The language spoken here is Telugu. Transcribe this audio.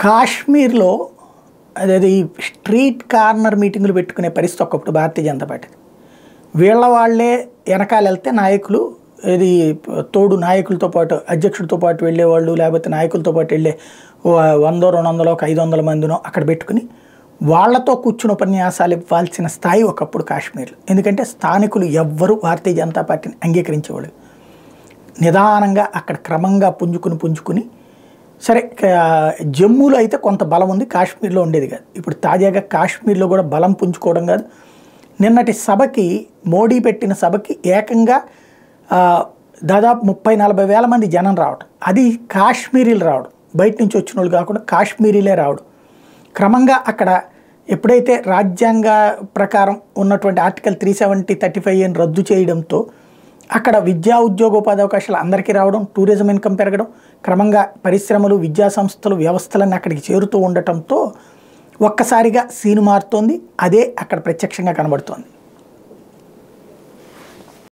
కాశ్మీర్లో అదేది స్ట్రీట్ కార్నర్ మీటింగులు పెట్టుకునే పరిస్థితి ఒకప్పుడు భారతీయ జనతా పార్టీ. వీళ్ళ వాళ్ళే వెనకాల వెళ్తే నాయకులు ఇది తోడు నాయకులతో పాటు అధ్యక్షుడితో పాటు వెళ్ళేవాళ్ళు, లేకపోతే నాయకులతో పాటు వెళ్ళే 100 200 500 మందినో అక్కడ పెట్టుకుని వాళ్లతో కూర్చుని ఉపన్యాసాలు ఇవ్వాల్సిన స్థాయి ఒకప్పుడు కాశ్మీర్లో. ఎందుకంటే స్థానికులు ఎవ్వరూ భారతీయ జనతా పార్టీని అంగీకరించేవాళ్ళు. నిదానంగా అక్కడ క్రమంగా పుంజుకుని సరే జమ్మూలో అయితే కొంత బలం ఉంది, కాశ్మీర్లో ఉండేది కాదు. ఇప్పుడు తాజాగా కాశ్మీర్లో కూడా బలం పుంజుకోవడం కాదు, నిన్నటి సభకి మోడీ పెట్టిన సభకి ఏకంగా దాదాపు 30-40 వేల మంది జనం రావడం, అది కాశ్మీరీలు రావడం, బయట నుంచి వచ్చిన వాళ్ళు కాకుండా కాశ్మీరీలే రావడం. క్రమంగా అక్కడ ఎప్పుడైతే రాజ్యాంగ ప్రకారం ఉన్నటువంటి ఆర్టికల్ 370-35 రద్దు చేయడంతో అక్కడ విద్యా ఉద్యోగోపాధి అవకాశాలు అందరికీ రావడం, టూరిజం ఇన్కమ్ పెరగడం, క్రమంగా పరిశ్రమలు, విద్యా సంస్థలు, వ్యవస్థలన్నీ అక్కడికి చేరుతూ ఉండటంతో ఒక్కసారిగా సీను మారుతోంది. అదే అక్కడ ప్రత్యక్షంగా కనబడుతోంది.